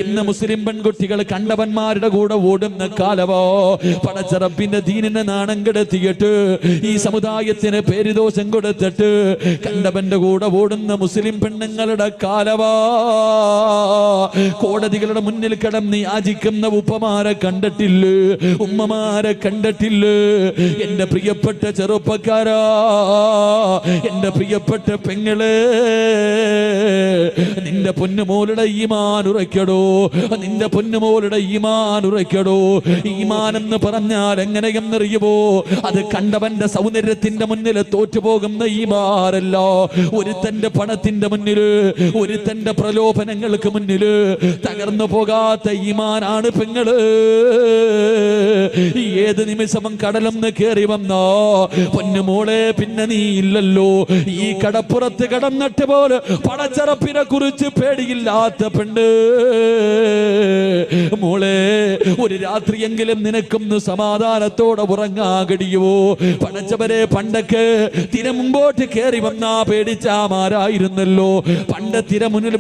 ഇന്ന് മുസ്ലിം പെൺകുട്ടികൾ കണ്ടവന്മാരുടെ കൂടെ ഓടുന്ന കാലവോ. പടച്ചറപ്പിന്റെ ദീനിനെ നാണം കെടുത്തിയിട്ട് ഈ സമുദായത്തിന് പേരുദോഷം കൊടുത്തിട്ട് കണ്ടവന്റെ കൂടെ ഓടുന്ന മുസ്ലിം പെണ്ണുങ്ങളുടെ കാലവാ. കോടതികളുടെ മുന്നിൽ കിടന്ന് യാചിക്കുന്ന ഉപ്പമാരെ കണ്ടിട്ടില്ലേ, ഉമ്മമാരെ കണ്ടിട്ടില്ലേ? എന്റെ പ്രിയപ്പെട്ട ചെറുപ്പക്കാരാ, എന്റെ പ്രിയപ്പെട്ട പെങ്ങളെ, നിന്റെ പൊന്നുമോളുടെ ഈമാൻ ഉറയ്ക്കടോ, നിന്റെ പൊന്നുമോളുടെ ഈമാൻ ഉറയ്ക്കടോ. ഈമാൻ എന്ന് പറഞ്ഞാൽ എങ്ങനെയെന്നറിയുമോ? അത് കണ്ടവന്റെ സൗന്ദര്യത്തിന്റെ മുന്നിൽ തോറ്റുപോകുന്ന ഈമാനല്ല. ഒരുത്തന്റെ പണത്തിന്റെ മുന്നില്, ഒരുത്തന്റെ പ്രലോഭനങ്ങൾക്ക് മുന്നില് തകർന്നു പോകാത്ത ഈമാനാണ് പെങ്ങള്. ഏത് നിമിഷവും കടലൊന്ന് കേറി വന്നോ പൊന്നുമോളെ, പിന്നെ നീ ഇല്ലല്ലോ. ഈ കടപ്പുറത്ത് കടന്നിട്ട് പോലെ പടച്ചറപ്പിനെ കുറിച്ച് പേടിയില്ലാത്ത പെണ്ണ് മോളെ, ഒരു രാത്രിയെങ്കിലും നിനക്കൊന്ന് സമാധാനത്തോടെ ഉറങ്ങാൻ കഴിയുമോ? പടച്ചവരെ, പണ്ടൊക്കെ തിര മുമ്പോട്ട് കയറി വന്നാ പേടിച്ചാമാരായിരുന്നല്ലോ. പണ്ട് തിര മുന്നിൽ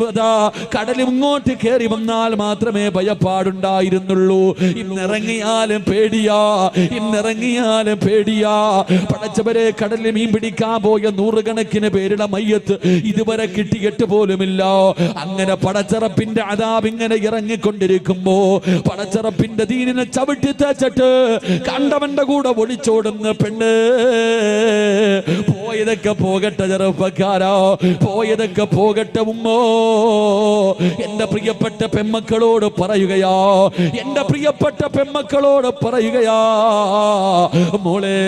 കടൽ ഇങ്ങോട്ട് കയറി വന്നാൽ മാത്രമേ ഭയപ്പാടുണ്ടായിരുന്നുള്ളൂ. ഇന്നിറങ്ങിയാലും പേടിയാ, ഇന്നിറങ്ങിയാലും പേടിയാ. പടച്ചവരെ, കടലിൽ മീൻ പിടിക്കാൻ പോയ നൂറുകണക്കിന് പേരുടെ മയ്യത്ത് ഇതുവരെ കിട്ടിയിട്ട് പോലുമില്ല. അങ്ങനെ പടച്ചറപ്പിന്റെ അദാബ് ഇങ്ങനെ ഇറങ്ങിക്കൊണ്ടിരിക്കുമ്പോ പടച്ചറപ്പിന്റെ ദീനിനെ ചവിട്ടി തേച്ചിട്ട് കണ്ടവന്റെ കൂടെ ഒളിച്ചോടുന്ന പെണ്ണ്. പോയതൊക്കെ പോകട്ടെ ചെറുപ്പക്കാരാ, പോയതൊക്കെ പോകട്ടെ ഉമ്മോ. എന്റെ പ്രിയപ്പെട്ട പെമ്മക്കളോട് പറയുകയാ, എന്റെ പ്രിയപ്പെട്ട പെമ്മക്കളോട് പറയുകയാ, മോളെ,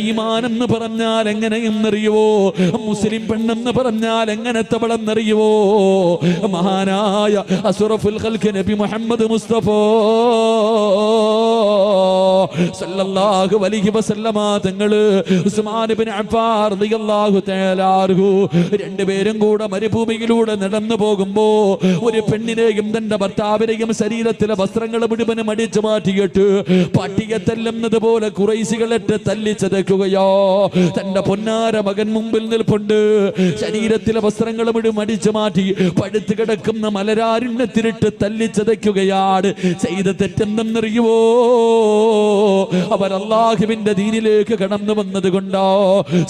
ഈമാനെന്ന് പറഞ്ഞാൽ എങ്ങനെയെന്നറിയുവോ? മുസ്ലിം പെണ്ണെന്ന് പറഞ്ഞാൽ എങ്ങനത്തെവളെന്നറിയുവോ? മഹാനായ അസ്റഫുൽ ഖൽഖ് നബി മുഹമ്മദ് മുസ്തഫ സല്ലല്ലാഹു അലൈഹി വസല്ലമ തങ്ങള് ഉസ്മാൻ ഇബ്നു അഫ്ഫാൻ റളിയല്ലാഹു തആല അൻഹു രണ്ടുപേരും കൂടെ മരുഭൂമിയിലൂടെ നടന്നു പോകുമ്പോ ഒരു പെണ്ണിനെയും തന്റെ ഭർത്താവിനെയും ശരീരത്തിലെ വസ്ത്രങ്ങൾ മുഴുവനും അടിച്ചു മാറ്റിയിട്ട് പട്ടിയെ തല്ലുന്നത് പോലെ ഖുറൈശികളിട്ട് തല്ലിച്ചതയ്ക്കുകയോ. തന്റെ പൊന്നാര മകൻ മുമ്പിൽ നിൽപ്പുണ്ട്. ശരീരത്തിലെ വസ്ത്രങ്ങൾ മുഴുവൻ അടിച്ചു മാറ്റി പഴുത്ത് കിടക്കുന്ന മലരാരുണ്യത്തിലിട്ട് തല്ലിച്ചതയ്ക്കുകയാണ്. ചെയ്ത തെറ്റെന്തെന്നറിയുവോ? അവർ അല്ലാഹുവിന്റെ ദീനിലേക്ക് കടന്നു വന്നത് കൊണ്ടോ.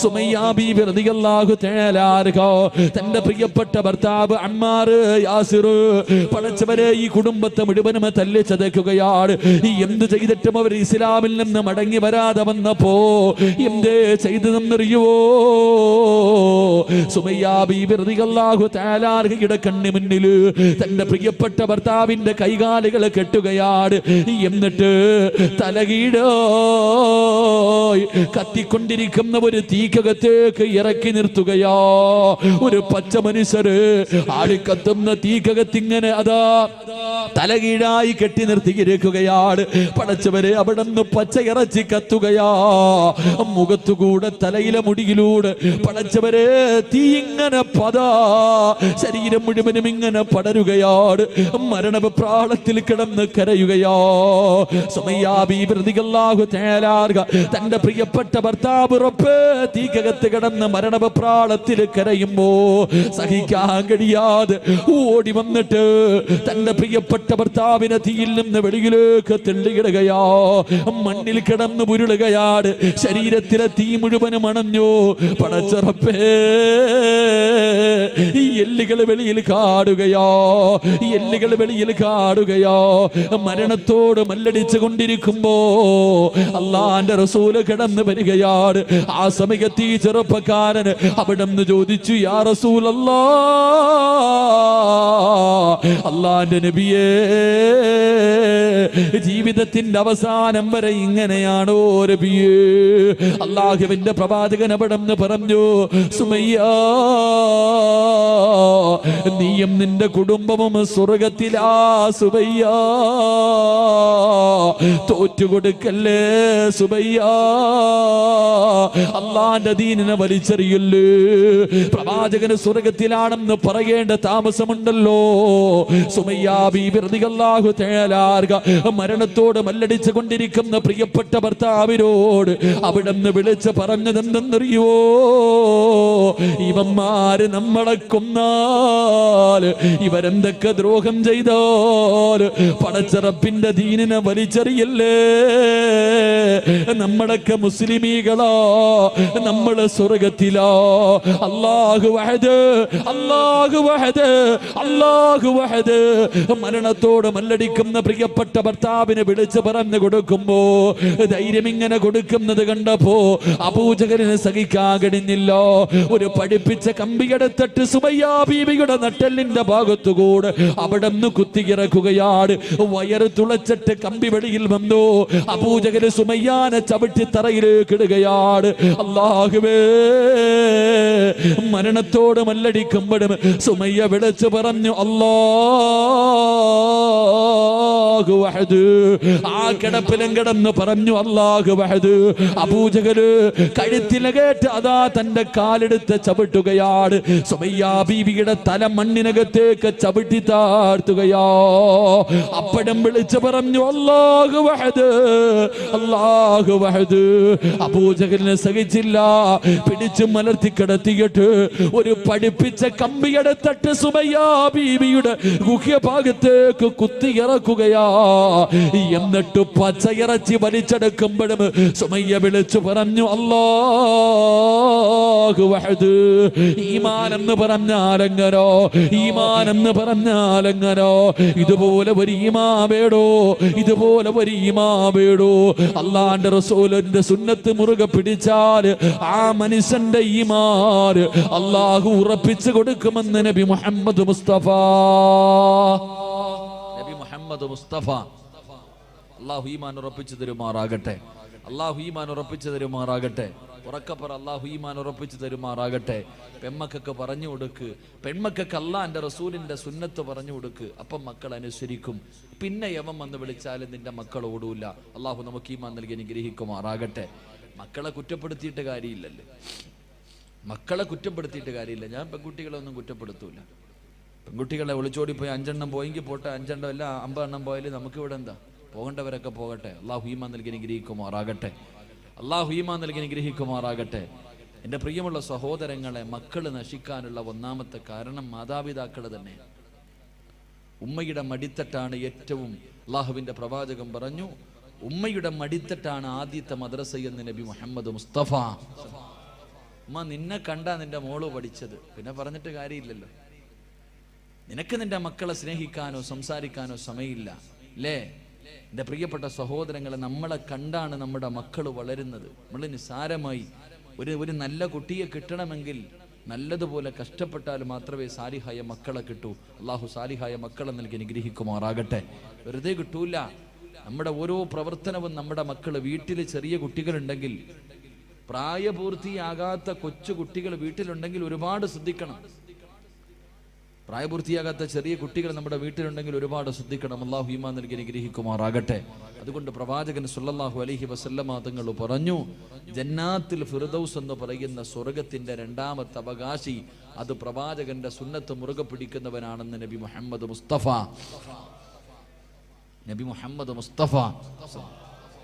സുമയ്യ ബീബി റളിയല്ലാഹു തആല അൻഹ തന്റെ പ്രിയപ്പെട്ട ഭർത്താവ് അമ്മാർ യാസിർ പടച്ചവരെ ഈ കുടുംബത്തെ മുഴുവനും തല്ലിച്ചതയ്ക്കുകയാണ്. എന്ത് ചെയ്തിട്ടും അവർ ഇസ്ലാമിൽ നിന്ന് മടങ്ങി വരാതെ വന്നപ്പോ എന്തേ ചെയ്തതെന്നറിയുവോ? സുമയ്യ ബീബി റളിയല്ലാഹു തആല അൻഹയുടെ കണ്ണിന് മുന്നിൽ തന്റെ പ്രിയപ്പെട്ട ഭർത്താവിന്റെ കൈകാലുകൾ കെട്ടുകയാണ്. എന്നിട്ട് തലകീടോ കത്തിക്കൊണ്ടിരിക്കുന്ന ഒരു തീക്കകത്തേക്ക് ഇറക്കി നിർത്തുകയോ. ഒരു പച്ച മനുഷ്യര് ആടിക്കത്തുന്ന തീക്കകത്തിങ്ങനെ അതാ തലകീഴായി കെട്ടി നിർത്തിയിരിക്കുകയാണ്. പടച്ചവരെ, അവിടെ നിന്ന് പച്ച ഇറച്ചി കത്തുകയാ. മുഖത്തുകൂടെ തലയിലെ മുടിയിലൂടെ പടച്ചവരെ തീ ഇങ്ങനെ പതാ ശരീരം മുഴുവനും ഇങ്ങനെ പടരുകയാണ്. മരണപ്രാളത്തിൽ കിടന്ന് കരയുകയോ. സുമയ്യ ബീബി റളിയല്ലാഹു തആല അൻഹ തന്റെ പ്രിയപ്പെട്ട ഭർത്താവ് റബ്ബേ തീക്കകത്ത് കിടന്ന് മരണപ്രാളത്തിൽ കരയുമ്പോ സഹിക്കാൻ കഴിയാതെ ഓടി വന്നിട്ട് തന്റെ പ്രിയപ്പെട്ട ഭർത്താവിനെ തീയിൽ നിന്ന് വെളിയിലേക്ക് തെള്ളിയിടുകയോ. മണ്ണിൽ കിടന്ന് ഉരുളുകയാണ്. ശരീരത്തിലെ തീ മുഴുവനും അണഞ്ഞു. പടച്ച റബ്ബേ, ഈ എല്ലുകൾ വെളിയിൽ കാടുകയോ, ഈ എല്ലുകൾ വെളിയിൽ കാടുകയോ. മരണത്തോട് മല്ലടിച്ചു കൊണ്ടിരിക്കുമ്പോ അള്ളാന്റെ റസൂല് കിടന്ന് വരികയാണ്. ആ സമയത്ത് ഈ ചെറുപ്പക്കാരൻ അവിടെ നിന്ന് ചോദിച്ചു, യാ റസൂലല്ലാ, അള്ളാന്റെ നബിയേ, ജീവിതത്തിന്റെ അവസാനം വരെ ഇങ്ങനെയാണോ നബിയേ? അള്ളാഹുവിന്റെ പ്രവാചകൻ അവിടെ നിന്ന് പറഞ്ഞു, സുമയ്യ, നീയും നിന്റെ കുടുംബവും സ്വർഗത്തിലാ സുബയ്യ. തോറ്റുകൊടുക്കല്ലേ സുബയ്യ. അള്ളാന്റെ ദീനിനെ വലിച്ചെറിയല്ലേ. പ്രവാചകന് സ്വർഗത്തിലാണെന്ന് പറയേണ്ട താമസമുണ്ടല്ലോ. സുമയ്യ ബീബി റളിയല്ലാഹു തആല മരണത്തോട് മല്ലടിച്ചു കൊണ്ടിരിക്കുന്ന പ്രിയപ്പെട്ട ഭർത്താവിനോട് അവിടുന്ന് വിളിച്ച് പറഞ്ഞതെന്തെന്നറിയോ? ഇവന്മാര് നമ്മളെ കൊന്നാൽ, ഇവരെന്തൊക്കെ ദ്രോഹം ചെയ്താൽ പടച്ചറപ്പിന്റെ ദീനിനെ വലിച്ചെറിയല്ലേ? നമ്മളൊക്കെ മുസ്ലിമീകളോ, നമ്മള് സ്വർഗത്തിലോ? അല്ലാഹു വഹദ്, അല്ലാഹു വഹദ്, അല്ലാഹു വഹദ്. മരണത്തോട് മല്ലടിക്കുന്ന പ്രിയപ്പെട്ട ഭർത്താവിനെ വിളിച്ച് പറഞ്ഞു കൊടുക്കുമ്പോ ധൈര്യം ഇങ്ങനെ കൊടുക്കുന്നത് കണ്ടപ്പോ അബൂജഹലിന് സഹിക്കാൻ കഴിഞ്ഞില്ലോ. ഒരു പഠിപ്പിച്ച കമ്പിയെടുത്തിട്ട് സുമയ്യ ബീവിയുടെ നട്ടെല്ലിന്റെ ഭാഗത്തുകൂടെ അവിടെ നിന്ന് കുത്തിയിറക്കുകയാണ്. വയറ് തുളച്ചിട്ട് കമ്പി വെളിയിൽ വന്നു. അബൂജഹൽ സുമയ്യാനെ ചവിട്ടി തറയിലേക്ക് ഇടുകയാണ്. അല്ലാഹുവേ, മരണത്തോട് മല്ലടിക്കുമ്പോഴും സുമയ്യ വിളിച്ചു പറഞ്ഞു അല്ലാഹു വഹദ്. ആ കിടപ്പിലും കിടന്ന് പറഞ്ഞു അല്ലാഹു വഹദ്. അബൂജഹല് കഴുത്തിലെ കേട്ട് അതാ തന്റെ കാലെടുത്ത് ചവിട്ടുകയാണ്. സുമയ്യ ബീവിയുടെ തല മണ്ണിനകത്തേക്ക് ചവിട്ടി താഴ്ത്തുകയോ. അപ്പഴും വിളിച്ചു പറഞ്ഞു അല്ലാഹു വഹദ്, അല്ലാഹു വഹദ്. അബൂജഹലിനെ സഹിച്ചില്ല. പിടിച്ചു മലർത്തി കിടത്തിയിട്ട് ഒരു പഠിപ്പിച്ച കമ്പിയെടുത്തിട്ട് സുമയ്യ ബീവിയുടെ ഗുഹ്യഭാഗത്തേക്ക് കുത്തിയിറക്കുകയാ. എന്നിട്ട് പച്ചയിറച്ചി വലിച്ചെടുക്കുമ്പോഴും സുമയ്യ വിളിച്ചു പറഞ്ഞു അല്ലാഹു വഹദ്. ഈമാനെന്ന് പറഞ്ഞാലെങ്ങനോ, ഈമാനെന്ന് പറഞ്ഞാലെങ്ങനോ. ഇതുപോലെ ഒരു ഈമാവേടോ, ഇതുപോലെ ഒരു ഈമാവേടോ. അല്ലാഹുവിന്റെ റസൂലിന്റെ സുന്നത്ത് മുറുകെ പിടിച്ചാൽ ആ മനുഷ്യന്റെ ഈമാൻ അല്ലാഹു ഉറപ്പിച്ചു കൊടുക്കുമെന്ന് നബി മുഹമ്മദ് മുസ്തഫ. നബി മുഹമ്മദ് മുസ്തഫ. അല്ലാഹു ഈമാൻ ഉറപ്പിച്ചു തരുമാറാകട്ടെ. അല്ലാഹു ഈമാൻ ഉറപ്പിച്ചു തരുമാറാകട്ടെ. ഉറക്കപ്പറ അല്ലാഹു ഈമാൻ ഉറപ്പിച്ചു തരുമാറാകട്ടെ. പെൺമക്കൾക്ക് പറഞ്ഞു കൊടുക്ക്, പെൺമക്കൾക്ക് അല്ലാഹുവിന്റെ റസൂലിന്റെ സുന്നത്ത് പറഞ്ഞു കൊടുക്ക്. അപ്പം മക്കൾ അനുസരിക്കും. പിന്നെ യവൻ വന്ന് വിളിച്ചാലും നിന്റെ മക്കൾ ഓടൂല. അല്ലാഹു നമുക്ക് ഈമാൻ നൽകി അനുഗ്രഹിക്കുമാറാകട്ടെ. മക്കളെ കുറ്റപ്പെടുത്തിയിട്ട് കാര്യമില്ലല്ലേ, മക്കളെ കുറ്റപ്പെടുത്തിയിട്ട് കാര്യമില്ല. ഞാൻ പെൺകുട്ടികളെ ഒന്നും കുറ്റപ്പെടുത്തൂല. പെൺകുട്ടികളെ ഒളിച്ചോടിപ്പോയി 5 എണ്ണം പോയെങ്കിൽ പോട്ടെ, 5 എണ്ണം അല്ല 50 എണ്ണം പോയാലും നമുക്ക് ഇവിടെ എന്താ, പോകേണ്ടവരൊക്കെ പോകട്ടെ. അല്ലാഹു ഈമാൻ നൽകി അനുഗ്രഹിക്കുമാറാകട്ടെ. അല്ലാഹു ഈമാൻ നൽകി അനുഗ്രഹിക്കുമാറാകട്ടെ. എൻ്റെ പ്രിയമുള്ള സഹോദരങ്ങളെ, മക്കൾ നശിക്കാനുള്ള ഒന്നാമത്തെ കാരണം മാതാപിതാക്കൾ തന്നെ. ഉമ്മയുടെ മടിത്തട്ടാണ് ഏറ്റവും, അല്ലാഹുവിൻ്റെ പ്രവാചകൻ പറഞ്ഞു, ഉമ്മയുടെ മടിത്തട്ടാണ് ആദ്യത്തെ മദ്രസ എന്ന് നബി മുഹമ്മദ് മുസ്തഫ. ഉമ്മ നിന്നെ കണ്ടാ നിന്റെ മോള് പഠിച്ചത്, പിന്നെ പറഞ്ഞിട്ട് കാര്യമില്ലല്ലോ. നിനക്ക് നിന്റെ മക്കളെ സ്നേഹിക്കാനോ സംസാരിക്കാനോ സമയമില്ല അല്ലേ? എൻ്റെ പ്രിയപ്പെട്ട സഹോദരങ്ങളെ, നമ്മളെ കണ്ടാണ് നമ്മുടെ മക്കൾ വളരുന്നത്. നമ്മൾ നിസ്സാരമായി ഒരു നല്ല കുട്ടിയെ കിട്ടണമെങ്കിൽ നല്ലതുപോലെ കഷ്ടപ്പെട്ടാൽ മാത്രമേ സാലിഹായ മക്കളെ കിട്ടൂ. അല്ലാഹു സാലിഹായ മക്കളെ നൽകി അനുഗ്രഹിക്കുമാറാകട്ടെ. വെറുതെ കിട്ടൂല. നമ്മുടെ ഓരോ പ്രവർത്തനവും നമ്മുടെ മക്കൾ, വീട്ടിൽ ചെറിയ കുട്ടികളുണ്ടെങ്കിൽ, പ്രായപൂർത്തിയാകാത്ത കൊച്ചു കുട്ടികൾ വീട്ടിലുണ്ടെങ്കിൽ ഒരുപാട് ശ്രദ്ധിക്കണം. പ്രായപൂർത്തിയാകാത്ത ചെറിയ കുട്ടികൾ നമ്മുടെ വീട്ടിലുണ്ടെങ്കിൽ ഒരുപാട് ശ്രദ്ധിക്കണം. അല്ലാഹു ഈമാൻ നൽകി അനുഗ്രഹിക്കുമാറാകട്ടെ. അതുകൊണ്ട് പ്രവാചകൻ സല്ലല്ലാഹു അലൈഹി വസല്ലമ തങ്ങൾ പറഞ്ഞു, ജന്നാത്തുൽ ഫിർദൗസ് എന്ന് പറയുന്ന സ്വർഗത്തിന്റെ 2ാമത്തെ അവകാശി അത് പ്രവാചകന്റെ സുന്നത്ത് മുറുകെ പിടിക്കുന്നവനാണെന്ന് നബി മുഹമ്മദ് മുസ്തഫ. നബി മുഹമ്മദ് മുസ്തഫ.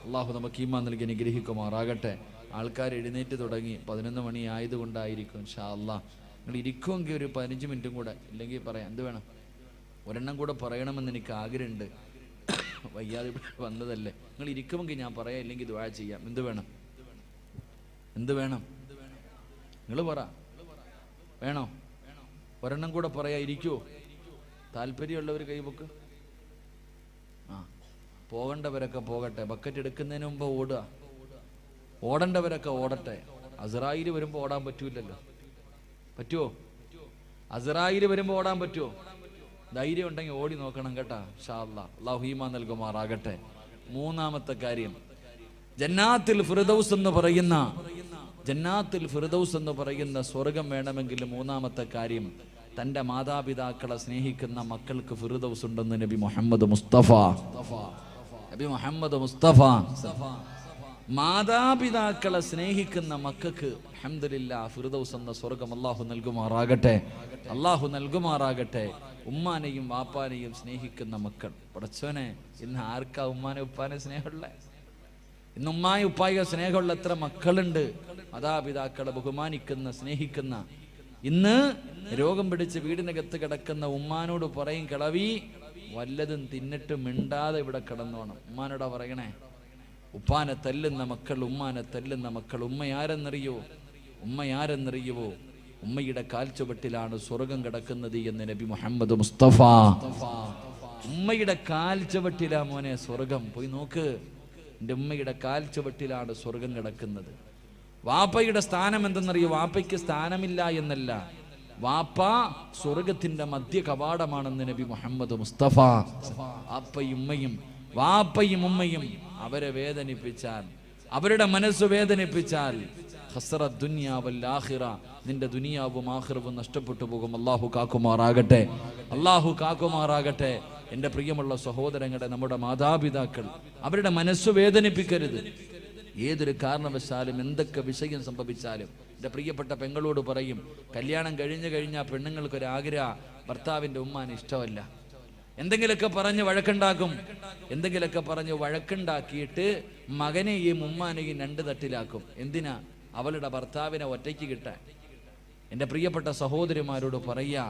അല്ലാഹു നമുക്ക് ഈമാൻ നൽകി അനുഗ്രഹിക്കുമാറാകട്ടെ. ആൾക്കാർ എഴുന്നേറ്റ് തുടങ്ങി. 11 മണി ആയതുകൊണ്ടായിരിക്കും. ഇൻഷാ അല്ലാഹ് നിങ്ങൾ ഇരിക്കുമെങ്കിൽ ഒരു 15 മിനിറ്റും കൂടെ, ഇല്ലെങ്കിൽ പറയാം. എന്ത് വേണം, ഒരെണ്ണം കൂടെ പറയണമെന്ന് എനിക്ക് ആഗ്രഹമുണ്ട്. വയ്യാതെ വന്നതല്ലേ. നിങ്ങൾ ഇരിക്കുമെങ്കിൽ ഞാൻ പറയാം, ഇല്ലെങ്കിൽ ദുആ ചെയ്യാം. എന്ത് വേണം, എന്ത് വേണം, നിങ്ങൾ പറ. വേണോ? ഒരെണ്ണം കൂടെ പറയാ. ഇരിക്കുവോ? താല്പര്യമുള്ളവർ കൈപൊക്ക്. പോകേണ്ടവരൊക്കെ പോകട്ടെ. ബക്കറ്റ് എടുക്കുന്നതിന് മുമ്പ് ഓടുക. ഓടേണ്ടവരൊക്കെ ഓടട്ടെ. അസ്രായിൽ വരുമ്പോൾ ഓടാൻ പറ്റൂലല്ലോ. പറ്റുമോ? അസ്രായിൽ വരുമ്പോൾ ഓടാൻ പറ്റുമോ? ധൈര്യം ഉണ്ടെങ്കിൽ ഓടി നോക്കണം കേട്ടാ. ഇൻഷാ അല്ലാഹ്. അല്ലാഹു ഈമാൻ നൽകുമാറാകട്ടെ. 3ാമത്തെ കാര്യം, ജന്നാത്തുൽ ഫിർദൗസ് എന്ന് പറയുന്ന, ജന്നാത്തുൽ ഫിർദൗസ് എന്ന് പറയുന്ന സ്വർഗം വേണമെങ്കിൽ 3ാമത്തെ കാര്യം, തൻ്റെ മാതാപിതാക്കളെ സ്നേഹിക്കുന്ന മക്കൾക്ക് ഫിർദൗസ് ഉണ്ടെന്ന് നബി മുഹമ്മദ് മുസ്തഫ. നബി മുഹമ്മദ് മുസ്തഫ. മാതാപിതാക്കളെ സ്നേഹിക്കുന്ന മക്കൾക്ക് അൽഹംദുലില്ലാഹ് ഫിർദൗസ് എന്ന സ്വർഗം അല്ലാഹു നൽകുമാറാകട്ടെ. അല്ലാഹു നൽകുമാറാകട്ടെ. ഉമ്മാനെയും വാപ്പാനെയും സ്നേഹിക്കുന്ന മക്കൾ. പടച്ചോനെ, ഇന്ന് ആർക്കാ ഉമ്മാനെ ഉപ്പാനെ സ്നേഹമുള്ള? ഇന്ന് ഉമ്മായി ഉപ്പായ സ്നേഹമുള്ള എത്ര മക്കളുണ്ട്? മാതാപിതാക്കളെ ബഹുമാനിക്കുന്ന സ്നേഹിക്കുന്ന. ഇന്ന് രോഗം പിടിച്ച് വീടിനകത്ത് കിടക്കുന്ന ഉമ്മാനോട് പറയും, കിളവി വല്ലതും തിന്നിട്ട് മിണ്ടാതെ ഇവിടെ കിടന്നോണം. ഉമ്മാനോടാ പറയണേ. ഉപ്പാനെ തല്ലുന്ന മക്കൾ, ഉമ്മാനെ തല്ലുന്ന മക്കൾ. ഉമ്മയാരെന്നറിയോ? ഉമ്മയുടെ കാൽച്ചുവട്ടിലാണ് സ്വർഗം കിടക്കുന്നത് എന്ന് നബി മുഹമ്മദ് മുസ്തഫ. ഉമ്മയുടെ കാൽച്ചുവട്ടിലാ മോനെ സ്വർഗം. പോയി നോക്ക്, എൻ്റെ ഉമ്മയുടെ കാൽച്ചുവട്ടിലാണ് സ്വർഗം കിടക്കുന്നത്. വാപ്പയുടെ സ്ഥാനം എന്തെന്നറിയോ? വാപ്പയ്ക്ക് സ്ഥാനമില്ല എന്നല്ല, വാപ്പ സ്വർഗത്തിന്റെ മധ്യ കവാടമാണെന്ന് നബി മുഹമ്മദ് മുസ്തഫ. വാപ്പയും ഉമ്മയും അവരെ വേദനിപ്പിച്ചാൽ, അവരുടെ മനസ്സ് വേദനിപ്പിച്ചാൽ, ഖസ്റത് ദുനിയ വൽ ആഖിറ, നിന്റെ ദുനിയാവും ആഖിറവും നഷ്ടപ്പെട്ടു പോകും. അല്ലാഹു കാക്കുമാറാകട്ടെ, അല്ലാഹു കാക്കുമാറാകട്ടെ. എൻ്റെ പ്രിയമുള്ള സഹോദരങ്ങളെ, നമ്മുടെ മാതാപിതാക്കൾ, അവരുടെ മനസ്സ് വേദനിപ്പിക്കരുത്. ഏതൊരു കാരണവശാലും എന്തൊക്കെ വിഷയം സംഭവിച്ചാലും എൻ്റെ പ്രിയപ്പെട്ട പെങ്ങളോട് പറയും, കല്യാണം കഴിഞ്ഞാൽ പെണ്ണുങ്ങൾക്കൊരാഗ്രഹം, ഭർത്താവിൻ്റെ ഉമ്മാന് ഇഷ്ടമല്ല. എന്തെങ്കിലുമൊക്കെ പറഞ്ഞ് വഴക്കുണ്ടാക്കും. എന്തെങ്കിലുമൊക്കെ പറഞ്ഞ് വഴക്കുണ്ടാക്കിയിട്ട് മകനെയും ഉമ്മാനെയും രണ്ട് തട്ടിലാക്കും. എന്തിനാ? അവളുടെ ഭർത്താവിനെ ഒറ്റയ്ക്ക് കിട്ടാൻ. എൻ്റെ പ്രിയപ്പെട്ട സഹോദരിമാരോട് പറയാ,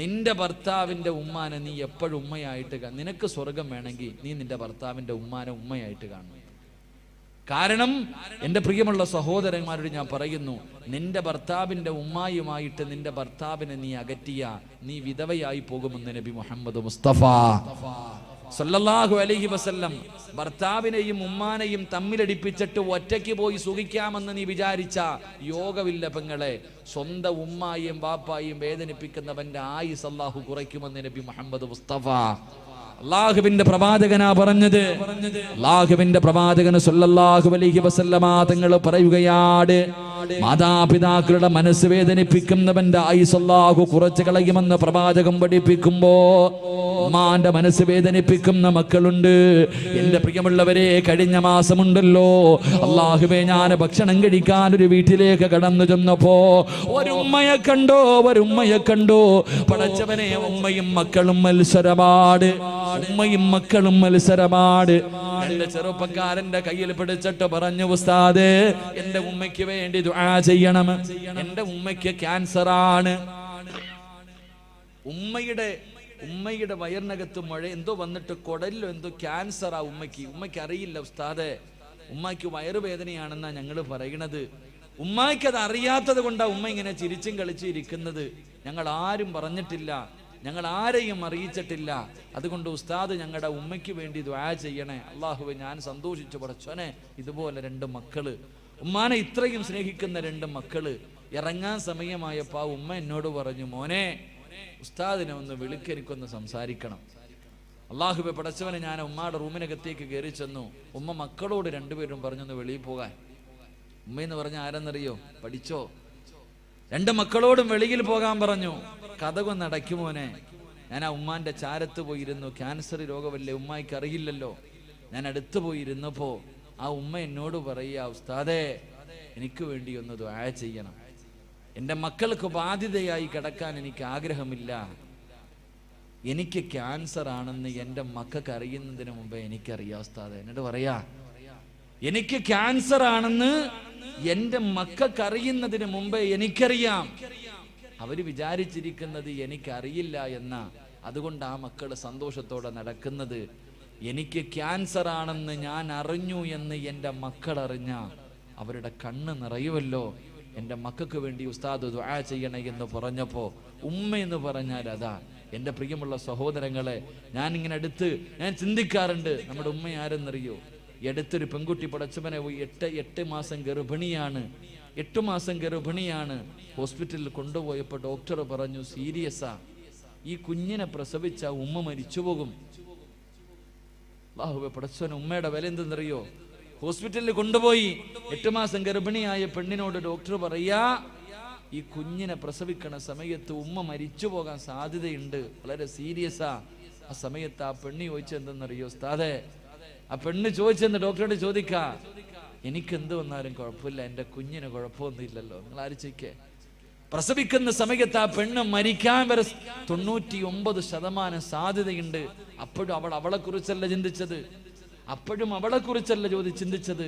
നിന്റെ ഭർത്താവിൻ്റെ ഉമ്മാനെ നീ എപ്പോഴും ഉമ്മയായിട്ട് നിനക്ക് സ്വർഗം വേണമെങ്കിൽ നീ നിന്റെ ഭർത്താവിൻ്റെ ഉമ്മാനെ ഉമ്മയായിട്ട് കാണണം. കാരണം എൻ്റെ പ്രിയമുള്ള സഹോദരന്മാരോട് ഞാൻ പറയുന്നു, നിന്റെ ഭർത്താവിൻ്റെ ഉമ്മായുമായിട്ട് നിന്റെ ഭർത്താവിനെ നീ അകറ്റിയ നീ വിധവയായി പോകുമെന്ന് നബി മുഹമ്മദ് മുസ്തഫ സല്ലല്ലാഹു അലൈഹി വസല്ലം. ഭർത്താവിനെയും ഉമ്മാനെയും തമ്മിലടിപ്പിച്ചിട്ട് ഒറ്റയ്ക്ക് പോയി സുഖിക്കാമെന്ന് നീ വിചാരിച്ച യോഗമില്ല പെങ്ങളെ. സ്വന്തം ഉമ്മായും വാപ്പായും വേദനിപ്പിക്കുന്നവന്റെ ആയുസ് അല്ലാഹു കുറയ്ക്കുമെന്ന് നബി മുഹമ്മദ് മുസ്തഫ. അല്ലാഹുവിന്റെ പ്രവാചകനാ പറഞ്ഞത്. അല്ലാഹുവിന്റെ പ്രവാചകൻ സല്ലല്ലാഹു അലൈഹി വസല്ലമ തങ്ങൾ പറയുകയാണ്, മാതാപിതാക്കളുടെ മനസ്സ് വേദനിപ്പിക്കുന്നവന്റെ ആയുസ് അല്ലാഹു കുറച്ച് കളയുമെന്ന് പ്രവാചകൻ പഠിപ്പിക്കുമ്പോ, ഉമ്മാന്റെ മനസ്സ് വേദനിപ്പിക്കുന്ന മക്കളുണ്ട്. എന്റെ പ്രിയമുള്ളവരെ, കഴിഞ്ഞ മാസമുണ്ടല്ലോ, അല്ലാഹുവേ, ഞാൻ ഭക്ഷണം കഴിക്കാൻ ഒരു വീട്ടിലേക്ക് കടന്നു ചെന്നപ്പോ ഒരു ഉമ്മയെ കണ്ടോ. പടച്ചവനെ, ഉമ്മയും മക്കളും മത്സരമാണ്. എന്റെ ചെറുപ്പക്കാരന്റെ കയ്യിൽ പിടിച്ചിട്ട് പറഞ്ഞു, ഉസ്താദേ, എന്റെ ഉമ്മയ്ക്ക് വേണ്ടി ദുആ ചെയ്യണം. എന്റെ ഉമ്മയ്ക്ക് ക്യാൻസർ ആണ്. ഉമ്മയുടെ വയറിനകത്ത് മഴ എന്തോ വന്നിട്ട് കുടലിലോ എന്തോ ക്യാൻസറാ ഉമ്മയ്ക്ക് അറിയില്ല ഉസ്താദേ. ഉമ്മയ്ക്ക് വയറുവേദനയാണെന്നാ ഞങ്ങൾ പറയണത്. ഉമ്മയ്ക്ക് അത് അറിയാത്തത് കൊണ്ടാ ഉമ്മ ഇങ്ങനെ ചിരിച്ചും കളിച്ചും ഇരിക്കുന്നത്. ഞങ്ങൾ ആരും പറഞ്ഞിട്ടില്ല, ഞങ്ങൾ ആരെയും അറിയിച്ചിട്ടില്ല. അതുകൊണ്ട് ഉസ്താദ് ഞങ്ങളുടെ ഉമ്മയ്ക്ക് വേണ്ടി ദുആ ചെയ്യണേ. അല്ലാഹുവേ, ഞാൻ സന്തോഷിച്ചു. പടച്ചോനെ, ഇതുപോലെ രണ്ട് മക്കള്, ഉമ്മാനെ ഇത്രയും സ്നേഹിക്കുന്ന രണ്ട് മക്കള്. ഇറങ്ങാൻ സമയമായപ്പോ ആ ഉമ്മ എന്നോട് പറഞ്ഞു, മോനെ, ഉസ്താദിനെ ഒന്ന് വിളിക്ക്, എനിക്കൊന്ന് സംസാരിക്കണം. അല്ലാഹുവേ, പടച്ചവനെ, ഞാൻ ഉമ്മയുടെ റൂമിനകത്തേക്ക് കയറി ചെന്നു. ഉമ്മ മക്കളോട് രണ്ടുപേരും പറഞ്ഞൊന്ന് വെളിയിൽ പോകാൻ. ഉമ്മയെന്ന് പറഞ്ഞ ആരെന്നറിയോ? പഠിച്ചോ. രണ്ട് മക്കളോടും വെളിയിൽ പോകാൻ പറഞ്ഞു. കഥകൊന്ന് അടയ്ക്കുമോനെ. ഞാൻ ആ ഉമ്മാന്റെ ചാരത്ത് പോയിരുന്നു. ക്യാൻസർ രോഗമല്ലേ, ഉമ്മായിക്ക് അറിയില്ലല്ലോ. ഞാൻ അടുത്ത് പോയിരുന്നപ്പോ ആ ഉമ്മ എന്നോട് പറയുക, ഉസ്താദേ, എനിക്ക് വേണ്ടി ഒന്ന് ദുആ ചെയ്യണം. എൻ്റെ മക്കൾക്ക് ബാധ്യതയായി കിടക്കാൻ എനിക്ക് ആഗ്രഹമില്ല. എനിക്ക് ക്യാൻസർ ആണെന്ന് എൻ്റെ മക്കൾക്ക് അറിയുന്നതിന് മുമ്പേ എനിക്കറിയാം ഉസ്താദേ. എന്നോട് പറയാ, എനിക്ക് ക്യാൻസർ ആണെന്ന് എൻ്റെ മക്കൾക്ക് അറിയുന്നതിന് മുമ്പേ എനിക്കറിയാം. അവര് വിചാരിച്ചിരിക്കുന്നത് എനിക്കറിയില്ല എന്നാ. അതുകൊണ്ട് ആ മക്കള് സന്തോഷത്തോടെ നടക്കുന്നത്. എനിക്ക് ക്യാൻസർ ആണെന്ന് ഞാൻ അറിഞ്ഞു എന്ന് എൻ്റെ മക്കൾ അറിഞ്ഞ അവരുടെ കണ്ണ് നിറയുമല്ലോ. എൻ്റെ മക്കൾക്ക് വേണ്ടി ഉസ്താദ് ദുആ ചെയ്യണേ എന്ന് പറഞ്ഞപ്പോ, ഉമ്മ എന്ന് പറഞ്ഞാൽ അതാ. എൻ്റെ പ്രിയമുള്ള സഹോദരങ്ങളെ, ഞാൻ ഇങ്ങനെ ഞാൻ ചിന്തിക്കാറുണ്ട്, നമ്മുടെ ഉമ്മ ആരെന്നറിയോ? അടുത്തൊരു പെൺകുട്ടി പടച്ചവനെ 8 മാസം ഗർഭിണിയാണ്. 8 മാസം ഗർഭിണിയാണ്. ഹോസ്പിറ്റലിൽ കൊണ്ടുപോയപ്പോൾ ഡോക്ടർ പറഞ്ഞു, സീരിയസാ, ഈ കുഞ്ഞിനെ പ്രസവിച്ച ഉമ്മ മരിച്ചു പോകും. അല്ലാഹുവേ, പടച്ചവനെ, ഉമ്മയുടെ വില എന്തെന്നറിയോ? ഹോസ്പിറ്റലിൽ കൊണ്ടുപോയി 8 മാസം ഗർഭിണിയായ പെണ്ണിനോട് ഡോക്ടർ പറയാ, ഈ കുഞ്ഞിനെ പ്രസവിക്കണ സമയത്ത് ഉമ്മ മരിച്ചു പോകാൻ സാധ്യതയുണ്ട്, വളരെ സീരിയസാ. ആ സമയത്ത് ആ പെണ്ണ് ചോദിച്ചെന്തെന്നറിയോ ഉസ്താദേ? ആ പെണ്ണ് ചോദിച്ചെന്ന് ഡോക്ടറോട് എനിക്കെന്ത് വന്നാലും കുഴപ്പമില്ല, എൻ്റെ കുഞ്ഞിന് കുഴപ്പമൊന്നും ഇല്ലല്ലോ. നിങ്ങൾ ആലോചിക്കേ, പ്രസവിക്കുന്ന സമയത്ത് ആ പെണ്ണ് മരിക്കാൻ വരെ 99% സാധ്യതയുണ്ട്. അപ്പോഴും അവളെ കുറിച്ചല്ല ചിന്തിച്ചത്, അപ്പോഴും അവളെ കുറിച്ചല്ല ചിന്തിച്ചത്.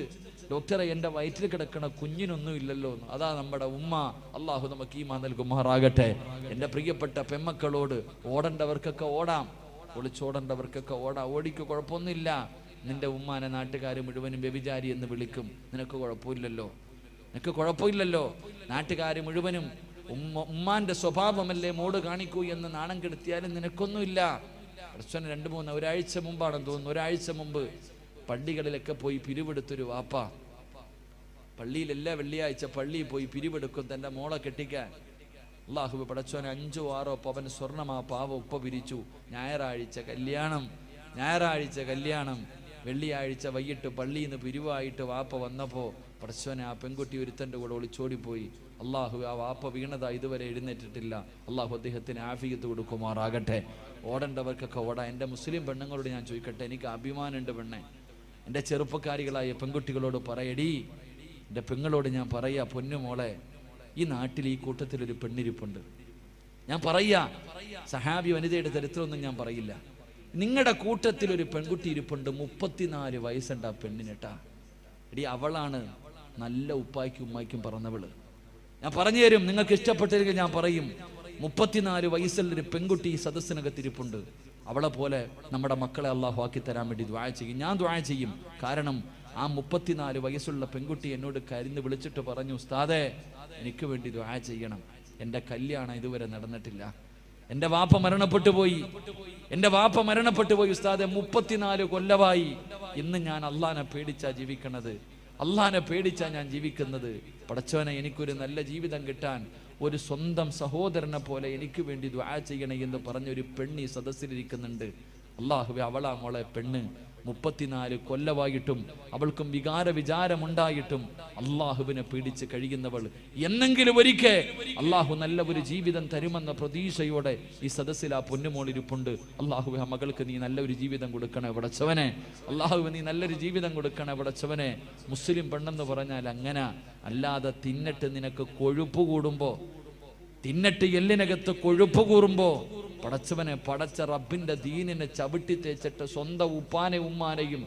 ഡോക്ടറെ, എൻ്റെ വയറ്റിൽ കിടക്കണ കുഞ്ഞിനൊന്നും ഇല്ലല്ലോ. അതാ നമ്മുടെ ഉമ്മ. അള്ളാഹു നമുക്ക് ഈമാൻ നൽകുമാറാകട്ടെ. എൻ്റെ പ്രിയപ്പെട്ട പെമ്മക്കളോട്, ഓടേണ്ടവർക്കൊക്കെ ഓടാം, ഒളിച്ചോടേണ്ടവർക്കൊക്കെ ഓടാം. ഓടിക്ക് കുഴപ്പമൊന്നുമില്ല. നിന്റെ ഉമ്മാനെ നാട്ടുകാർ മുഴുവനും വ്യഭിചാരി എന്ന് വിളിക്കും, നിനക്ക് കുഴപ്പമില്ലല്ലോ, നിനക്ക് കുഴപ്പമില്ലല്ലോ. നാട്ടുകാർ മുഴുവനും ഉമ്മാന്റെ സ്വഭാവമല്ലേ മോട് കാണിക്കൂ എന്ന് നാണം കെടുത്തിയാലും നിനക്കൊന്നുമില്ല. പ്രശ്നം 2-3 ഒരാഴ്ച മുമ്പാണെന്ന് തോന്നുന്നു, ഒരാഴ്ച മുമ്പ് പള്ളികളിലൊക്കെ പോയി പിരിവെടുത്തൊരു വാപ്പ. പള്ളിയിലെല്ലാ വെള്ളിയാഴ്ച പള്ളിയിൽ പോയി പിരിവെടുക്കും തൻ്റെ മോളെ കെട്ടിക്കാൻ. അള്ളാഹു പടച്ചോനെ 5-6 പവൻ സ്വർണം ആ പാവ ഉപ്പ പിരിച്ചു. ഞായറാഴ്ച കല്യാണം, വെള്ളിയാഴ്ച വൈകിട്ട് പള്ളിയിൽ നിന്ന് പിരിവായിട്ട് വാപ്പ വന്നപ്പോൾ പടച്ചോനെ ആ പെൺകുട്ടി ഒരുത്തൻ്റെ കൂടെ ഒളിച്ചോടിപ്പോയി. അള്ളാഹു ആ വാപ്പ വീണതാ ഇതുവരെ എഴുന്നേറ്റിട്ടില്ല. അള്ളാഹു അദ്ദേഹത്തിന് ആഫിയത്ത് കൊടുക്കുമാറാകട്ടെ. ഓടേണ്ടവർക്കൊക്കെ ഓടാ. എൻ്റെ മുസ്ലിം പെണ്ണുങ്ങളോട് ഞാൻ ചോദിക്കട്ടെ, എനിക്ക് അഭിമാനമുണ്ട് പെണ്ണെ. എൻ്റെ ചെറുപ്പക്കാരികളായ പെൺകുട്ടികളോട് പറയടി, എൻ്റെ പെങ്ങളോട് ഞാൻ പറയാ, പൊന്നുമോളെ, ഈ നാട്ടിൽ ഈ കൂട്ടത്തിലൊരു പെണ്ണിരിപ്പുണ്ട്. ഞാൻ പറയാ, സഹാബി വനിതയുടെ ചരിത്രമൊന്നും ഞാൻ പറയില്ല. നിങ്ങളുടെ കൂട്ടത്തിലൊരു പെൺകുട്ടി ഇരിപ്പുണ്ട്, 34 വയസ്സുണ്ട് ആ പെണ്ണിനെട്ടാ. എടി, അവളാണ് നല്ല ഉപ്പായ്ക്കും ഉമ്മായ്ക്കും പറഞ്ഞവള്. ഞാൻ പറഞ്ഞു തരും, നിങ്ങൾക്ക് ഇഷ്ടപ്പെട്ടില്ലെങ്കിൽ ഞാൻ പറയും. 34 വയസ്സുള്ളൊരു പെൺകുട്ടി ഈ സദസ്സിനകത്തിരിപ്പുണ്ട്. അവളെ പോലെ നമ്മുടെ മക്കളെ അള്ളാഹു ആക്കി തരാൻ വേണ്ടി ദുആ ചെയ്യും. ഞാൻ ദുആ ചെയ്യും. കാരണം ആ 34 വയസ്സുള്ള പെൺകുട്ടി എന്നോട് കരഞ്ഞ് വിളിച്ചിട്ട് പറഞ്ഞു, ഉസ്താദേ, എനിക്ക് വേണ്ടി ദുആ ചെയ്യണം. എൻ്റെ കല്യാണം ഇതുവരെ നടന്നിട്ടില്ല. എൻ്റെ വാപ്പ മരണപ്പെട്ടു പോയി ഉസ്താദെ. 34 കൊല്ലമായി. ഇന്ന് ഞാൻ അള്ളാനെ പേടിച്ചാ ജീവിക്കണത്, അള്ളാനെ പേടിച്ചാ ഞാൻ ജീവിക്കുന്നത്. പടച്ചോനെ, എനിക്കൊരു നല്ല ജീവിതം കിട്ടാൻ ഒരു സ്വന്തം സഹോദരനെ പോലെ എനിക്ക് വേണ്ടി ദുആ ചെയ്യണേ എന്ന് പറഞ്ഞൊരു പെണ്ണി സദസ്സിലിരിക്കുന്നുണ്ട്. അള്ളാഹുവേ, അവളാ മോളെ പെണ്ണ്. 34 കൊല്ലമായിട്ടും അവൾക്കും വിചാരമുണ്ടായിട്ടും അള്ളാഹുവിനെ പേടിച്ച് കഴിയുന്നവൾ. എന്നെങ്കിലും ഒരിക്കൽ അള്ളാഹു നല്ല ഒരു ജീവിതം തരുമെന്ന പ്രതീക്ഷയോടെ ഈ സദസ്സിൽ ആ പൊന്നുമോളിരിപ്പുണ്ട്. അള്ളാഹുവേ, ആ മകൾക്ക് നീ നല്ലൊരു ജീവിതം കൊടുക്കണേ പടച്ചവനെ. അള്ളാഹുവേ, നീ നല്ലൊരു ജീവിതം കൊടുക്കണേ പടച്ചവനെ. മുസ്ലിം പെണ്ണെന്ന് പറഞ്ഞാൽ അങ്ങനെ, അല്ലാതെ തിന്നിട്ട് നിനക്ക് കൊഴുപ്പ് കൂടുമ്പോ, തിന്നിട്ട് എല്ലിനകത്ത് കൊഴുപ്പ് കൂറുമ്പോ പടച്ചവനെ, പടച്ച റബ്ബിന്റെ ദീനിനെ ചവിട്ടി തേച്ചിട്ട് സ്വന്തം ഉപ്പാനെ ഉമ്മാനെയും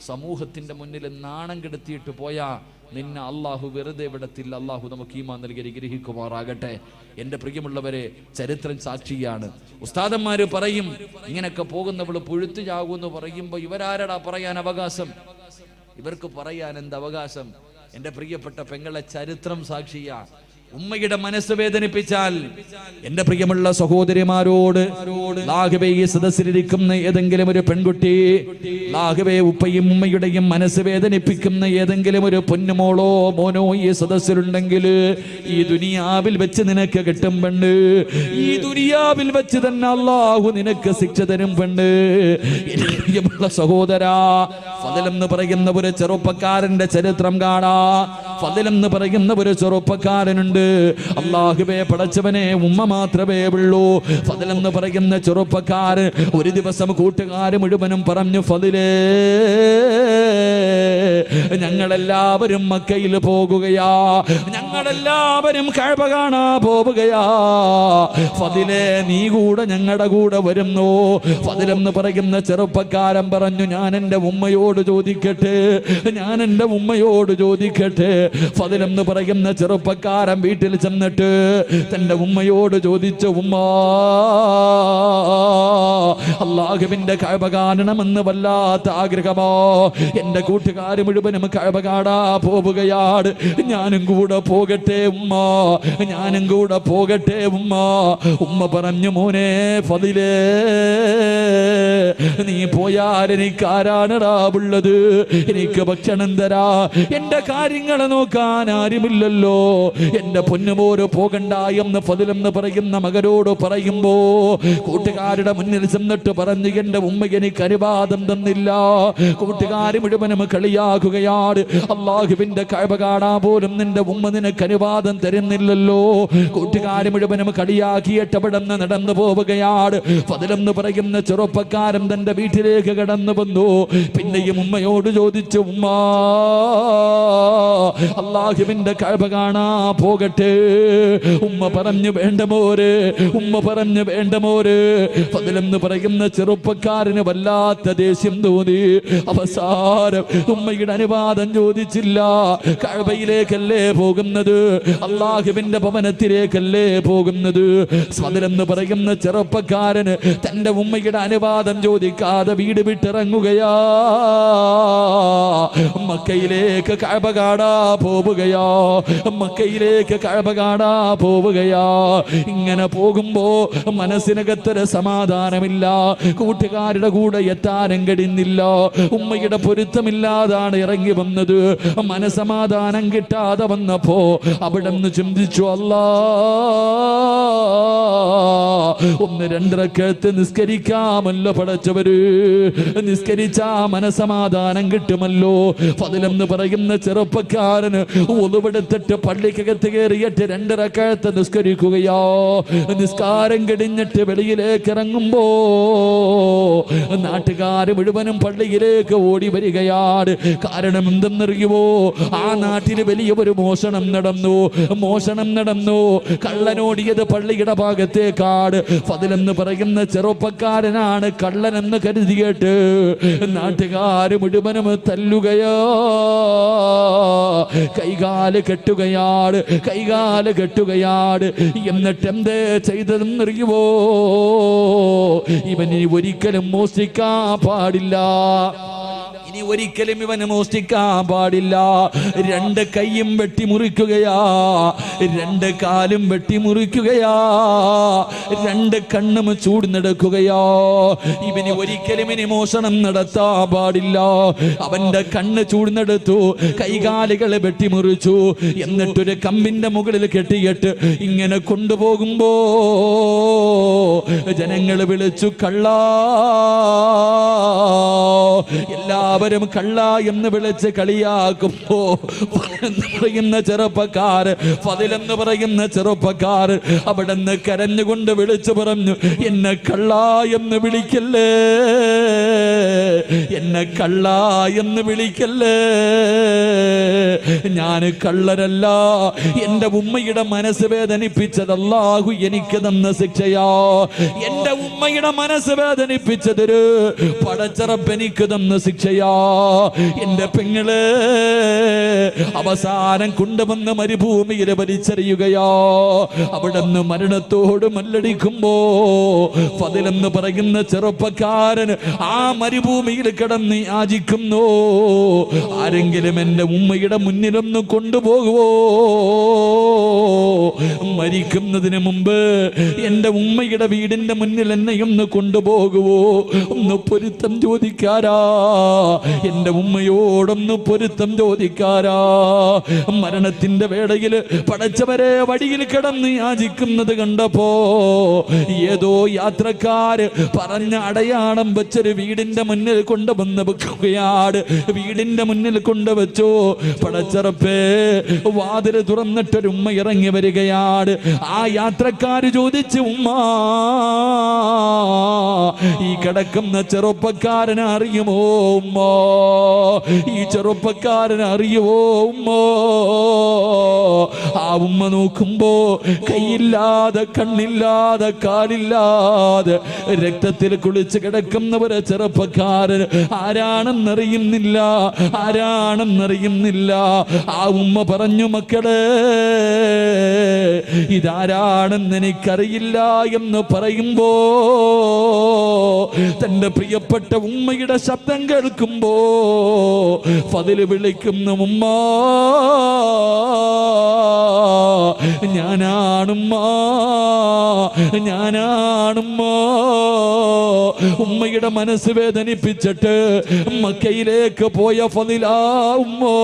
സമൂഹത്തിന്റെ മുന്നിൽ നാണം കെടുത്തിയിട്ട് പോയാ നിന്നെ അള്ളാഹു വെറുതെ വിടത്തില്ല. അള്ളാഹു നമുക്ക് ഈമാൻ നൽകി അനുഗ്രഹിക്കുമാറാകട്ടെ. എൻ്റെ പ്രിയമുള്ളവരെ, ചരിത്രം സാക്ഷിയാണ്. ഉസ്താദന്മാര് പറയും, ഇങ്ങനെയൊക്കെ പോകുന്നവള് പുഴുത്തു ചാകുമെന്ന് പറയുമ്പോ ഇവരാരടാ പറയാൻ അവകാശം? ഇവർക്ക് പറയാൻ എന്ത് അവകാശം? എൻ്റെ പ്രിയപ്പെട്ട പെങ്ങളെ, ചരിത്രം സാക്ഷിയാ. ഉമ്മയുടെ മനസ്സ് വേദനിപ്പിച്ചാൽ എന്റെ പ്രിയമുള്ള സഹോദരിമാരോട്, ലാഹുവേ, ഈ സദസ്സിലിരിക്കുന്ന ഏതെങ്കിലും ഒരു പെൺകുട്ടി, ലാഹുവേ, ഉപ്പയും ഉമ്മയുടെയും മനസ്സ് വേദനിപ്പിക്കുന്ന ഏതെങ്കിലും ഒരു പൊന്നുമോളോ മോനോ ഈ സദസ്സിലുണ്ടെങ്കിൽ ഈ ദുനിയാവിൽ വെച്ച് നിനക്ക് കിട്ടും പെണ്ണ്. ഈ ദുനിയാവിൽ വെച്ച് തന്നെ അല്ലാഹു നിനക്ക് ശിക്ഷ തരും പെണ്ണ്. എന്റെ പ്രിയമുള്ള സഹോദരാ, ഫദൽ എന്ന് പറയുന്ന ഒരു ചെറുപ്പക്കാരന്റെ ചരിത്രം കാണാ. ഫദൽ എന്ന് പറയുന്ന ഒരു ചെറുപ്പക്കാരനുണ്ട്. അല്ലാഹുവേ, പടച്ചവനെ, ഉമ്മ മാത്രമേ ഉള്ളൂ. ഫദൽ എന്ന് പറയുന്ന ചെറുപ്പക്കാരൻ ഒരു ദിവസം കൂട്ടുകാർ മുഴുവനും പറഞ്ഞു, ഫദലേ, ഞങ്ങളെല്ലാവരും മക്കയിൽ പോകുകയാ, ഞങ്ങളെല്ലാവരും കഅബ കാണാ പോവുകയാ. ഫദലേ, നീ കൂടെ ഞങ്ങളുടെ കൂടെ വരുന്നു? ഫദൽ എന്ന് പറയുന്ന ചെറുപ്പക്കാരൻ പറഞ്ഞു, ഞാൻ എൻ്റെ ഉമ്മയോട് ചോദിക്കട്ടെ. ഫദൽ എന്ന് പറയുന്ന ചെറുപ്പക്കാരൻ വീട്ടിൽ ചെന്നിട്ട് തന്റെ ഉമ്മയോട് ചോദിച്ചു, ഉമ്മ, അല്ലാഹുവിന്റെ കഅബ കാണണമെന്ന് വല്ലാത്ത ആഗ്രഹമോ, എന്റെ കൂട്ടുകാർ മുഴുവനും കഅബ കാണാ പോവുകയാണ്, ഞാനും കൂടെ പോകട്ടെ ഉമ്മ, ഞാനും കൂടെ പോകട്ടെ ഉമ്മ. ഉമ്മ പറഞ്ഞു, മോനെ ഫദിലേ, നീ പോയാൽ എനിക്ക് ആരാണടാ ഉള്ളത്? എനിക്ക് ഭക്ഷണം തരാ, എന്റെ കാര്യങ്ങളെ നോക്കാൻ ആരുമില്ലല്ലോ. എന്റെ പൊന്നുമോര് പോകണ്ട എന്ന് ഫദിൽ എന്ന് പറയുന്ന മകനോട് പറയുമ്പോ കൂട്ടുകാരുടെ മുന്നിൽ ചെന്നിട്ട് നിന്നിട്ട് പറഞ്ഞു, എന്റെ ഉമ്മ എനിക്ക് അനുവാദം തന്നില്ല. കൂട്ടുകാർ മുഴുവനും കളിയാക്കുകയാണ്. അള്ളാഹുവിന്റെ കഅബ കാണാൻ പോലും നിന്റെ ഉമ്മ നിനക്ക് അനുവാദം തരുന്നില്ലല്ലോ. കൂട്ടുകാർ മുഴുവനും കളിയാക്കിയിട്ട് അവിടെ നിന്ന് നടന്നു പോവുകയാണ്. ഫദ്ലെന്ന് പറയുന്ന ചെറുപ്പക്കാരൻ തന്റെ വീട്ടിലേക്ക് കടന്നു വന്നു. പിന്നെയും ഉമ്മയോട് ചോദിച്ചു, ഉമ്മ അള്ളാഹുവിന്റെ കഅബ കാണാ പോകട്ടെ? ഉമ്മ പറഞ്ഞു, വേണ്ട മോര്. ഉമ്മ പറഞ്ഞു, വേണ്ട മോര്. ഫദ്ലെന്ന് പറയുന്ന ചെറുപ്പക്കാരന് വല്ലാത്ത ദേഷ്യം തോന്നി. അവസാനം ഉമ്മയുടെ അനുവാദം ചോദിച്ചില്ല. കഅബയിലേക്കല്ലേ പോകുന്നത്, അള്ളാഹുവിന്റെ ഭവനത്തിലേക്കല്ലേ പോകുന്നത്. ഫദ്ലെന്ന് പറയുന്ന ചെറുപ്പക്കാരന് തന്റെ ഉമ്മയുടെ അനുവാദം ചോദിക്കാതെ വീട് വിട്ടിറങ്ങുകയാ. മക്കയിലേക്ക് കഅബ കാണാ പോവുകയാ. മക്കയിലേക്ക് കഅബ കാണാ പോവുകയാ. ഇങ്ങനെ പോകുമ്പോ മനസ്സിനകത്തൊരു സമാധാനമില്ല. കൂട്ടുകാരുടെ കൂടെ എത്താനും കഴിയുന്നില്ല. ഉമ്മയുടെ പൊരുത്തമില്ലാതാണ് ഇറങ്ങി വന്നത്. മനസമാധാനം കിട്ടാതെ വന്നപ്പോ അവിടെ നിന്ന് ചിന്തിച്ചു, അല്ലാ, ഒന്ന് രണ്ടരക്കത്ത് നിസ്കരിക്കാമല്ലോ പടച്ചവര്. നിസ്കരിച്ചാ മനസമാധാനം കിട്ടുമല്ലോ. ഫദ്ലെന്ന് പറയുന്ന ചെറുപ്പക്കാരന് ഒളിവെടുത്തിട്ട് പള്ളിക്കകത്ത് കയറിയിട്ട് രണ്ടരക്കത്ത് നിസ്കരിക്കുകയോ. നിസ്കാരം കഴിഞ്ഞിട്ട് വെളിയിലേക്ക് ഇറങ്ങുമ്പോ നാട്ടുകാർ മുഴുവനും പള്ളിയിലേക്ക് ഓടി വരികയാണ്. കാരണം എന്തെന്നറിയുമോ? ആ നാട്ടിൽ വലിയ ഒരു മോഷണം നടന്നു. കള്ളനോടിയത് പള്ളിയുടെ ഭാഗത്തേക്കാട്. ഫദ്ലെന്ന് പറയുന്ന ചെറുപ്പക്കാരനാണ് കള്ളനെന്ന് കരുതിയിട്ട് നാട്ടുകാര് മുഴുവനും തല്ലുകയോ, കൈകാല് കെട്ടുകയാണ്. എന്നിട്ട് എന്തേ ചെയ്തതെന്നറിയുമോ? ഇവന് ഒരിക്കലും മോഷ്ടിക്കാൻ പാടില്ല. ഇനി ഒരിക്കലും ഇവന് മോഷ്ടിക്കാൻ പാടില്ല. രണ്ട് കൈയും വെട്ടിമുറിക്കുകയാ, രണ്ട് കാലും വെട്ടിമുറിക്കുകയാ, രണ്ട് കണ്ണും ചൂടുന്നെടുക്കുകയാ. ഇവന് ഒരിക്കലും ഇനി മോഷണം നടത്താൻ പാടില്ല. അവന്റെ കണ്ണ് ചൂടുന്നെടുത്തു, കൈകാലുകളെ വെട്ടിമുറിച്ചു. എന്നിട്ടൊരു കമ്പിന്റെ മുകളിൽ കെട്ടിയിട്ട് ഇങ്ങനെ കൊണ്ടുപോകുമ്പോ ജനങ്ങൾ വിളിച്ചു, കള്ളാ. എല്ലാവരും കള്ള എന്ന് വിളിച്ച് കളിയാക്കുമ്പോ പറയുന്ന ചെറുപ്പക്കാർ, ഫദ്ലെന്ന് പറയുന്ന ചെറുപ്പക്കാർ അവിടെ നിന്ന് കരഞ്ഞുകൊണ്ട് വിളിച്ചു പറഞ്ഞു, എന്നെ കള്ള എന്ന് വിളിക്കല്ലേ, എന്നെ കള്ള എന്ന് വിളിക്കല്ലേ. ഞാൻ കള്ളരല്ല. എന്റെ ഉമ്മയുടെ മനസ്സ് വേദനിപ്പിച്ചത് അല്ലാഹു എനിക്ക് തന്ന ശിക്ഷയാ. എന്റെ ഉമ്മയുടെ മനസ്സ് വേദനിപ്പിച്ചതൊരു പടച്ചറപ്പ് എനിക്ക് തന്ന ശിക്ഷയാ. എന്റെ പെങ്ങള് അവസാനം കൊണ്ടുവന്ന് മരുഭൂമിയിൽ വലിച്ചെറിയുകയോ. അവിടെ നിന്ന് മരണത്തോട് മല്ലടിക്കുമ്പോ ഫദ്ലെന്ന് പറയുന്ന ചെറുപ്പക്കാരൻ ആ മരുഭൂമിയിൽ കിടന്ന് യാചിക്കുന്നു, ആരെങ്കിലും എന്റെ ഉമ്മയുടെ മുന്നിലൊന്ന് കൊണ്ടുപോകുവോ? മരിക്കുന്നതിന് മുമ്പ് എന്റെ ഉമ്മയുടെ വീടിന്റെ മുന്നിൽ എന്നെയൊന്ന് കൊണ്ടുപോകുവോ? ഒന്ന് പൊരുത്തം ചോദിക്കാരാ. എന്റെ ഉമ്മയോടൊന്ന് പൊരുത്തം ചോദിക്കാരാ. മരണത്തിന്റെ വേളയിൽ പടച്ചവരെ വഴിയിൽ കിടന്ന് യാചിക്കുന്നത് കണ്ടപ്പോ ഏതോ യാത്രക്കാര് പറഞ്ഞ അടയാളം വെച്ചൊരു വീടിന്റെ മുന്നിൽ കൊണ്ടുവന്ന് വെക്കുകയാണ്. വീടിന്റെ മുന്നിൽ കൊണ്ടുവച്ചു. പടച്ചറപ്പേ, വാതിൽ തുറന്നിട്ടൊരു ഉമ്മ ഇറങ്ങി വരികയാണ്. ആ യാത്രക്കാര് ചോദിച്ചു, ഉമ്മ, ഈ കിടക്കുന്ന ചെറുപ്പക്കാരനെ അറിയുമോ ഉമ്മ? ഈ ചെറുപ്പക്കാരനെ അറിയുമോ ഉമ്മ? ആ ഉമ്മ നോക്കുമ്പോ കൈയില്ലാതെ, കണ്ണില്ലാതെ, കാലില്ലാതെ രക്തത്തിൽ കുളിച്ച് കിടക്കുന്ന ഒരു ചെറുപ്പക്കാരൻ. ആരാണെന്നറിയുന്നില്ല. ആ ഉമ്മ പറഞ്ഞു, മക്കളെ, ഇതാരാണെന്ന് എനിക്കറിയില്ല എന്ന് പറയുമ്പോ തന്റെ പ്രിയപ്പെട്ട ഉമ്മയുടെ ശബ്ദം കേൾക്കുമ്പോ ഫദ്ല് വിളിക്കുന്ന, ഉമ്മ, ഞാനാണുമ്മ. ഉമ്മയുടെ മനസ്സ് വേദനിപ്പിച്ചിട്ട് മക്കയിലേക്ക് പോയ ഫളിലാ ഉമ്മോ,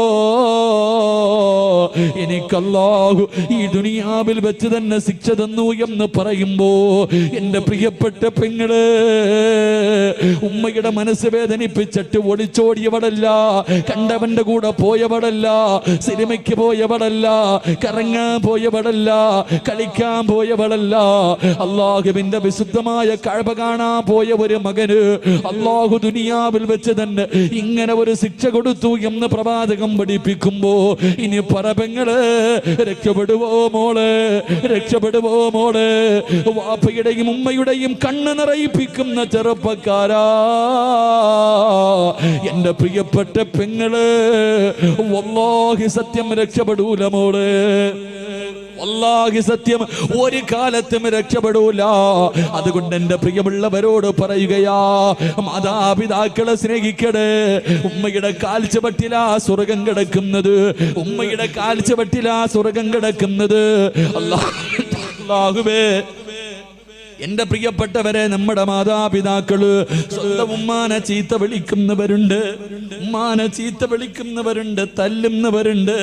എനിക്കല്ലാഹു ഈ ദുനിയാവിൽ വെച്ച് തന്നെ ശിക്ഷ തന്നു എന്ന് പറയുമ്പോ എന്റെ പ്രിയപ്പെട്ട പെങ്ങള്, ഉമ്മയുടെ മനസ്സ് വേദനിപ്പിച്ചിട്ട് ഒളിച്ചോടിയവടല്ല, കണ്ടവന്റെ കൂടെ പോയവടല്ല, സിനിമയ്ക്ക് പോയവടല്ല, കറങ്ങാൻ പോയവടല്ല, കളിക്കാൻ പോയവളല്ല, അല്ലാഹുവിന്റെ വിശുദ്ധമായ കഅബ കാണാൻ പോയ ഒരു മകന് അല്ലാഹു ദുനിയാവിൽ വെച്ച് തന്നെ ഇങ്ങനെ ഒരു ശിക്ഷ കൊടുത്തു എന്ന് പ്രവാചകം പഠിപ്പിക്കുമ്പോ ഇനി പറപെങ്ങള് രക്ഷപ്പെടുവോ മോളെ, രക്ഷപ്പെടുവോ മോളെ? വാപ്പയുടെയും ഉമ്മയുടെയും കണ്ണ് നിറയിപ്പിക്കുന്ന ചെറുപ്പക്കാരാ, എന്റെ പ്രിയപ്പെട്ട പെങ്ങള്, വല്ലാഹി സത്യം രക്ഷപ്പെടൂല മോളെ, വല്ലാഹി സത്യം ഒരു കാലത്തും രക്ഷപ്പെടൂല. അതുകൊണ്ട് എന്റെ പ്രിയമുള്ളവരോട് പറയുകയാ, മാതാപിതാക്കളെ സ്നേഹിക്കണേ. ഉമ്മയുടെ കാൽച്ചുവട്ടിലാ സ്വർഗം കിടക്കുന്നത്, ഉമ്മയുടെ കാൽച്ചുവട്ടിലാ സ്വർഗം കിടക്കുന്നത്. അല്ലാഹുവേ, എന്റെ പ്രിയപ്പെട്ടവരെ, നമ്മുടെ മാതാപിതാക്കള് സ്വന്തം ഉമ്മാനെ ചീത്ത വിളിക്കുന്നവരുണ്ട്, ഉമ്മാനെ ചീത്ത വിളിക്കുന്നവരുണ്ട്, തല്ലുന്നവരുണ്ട്,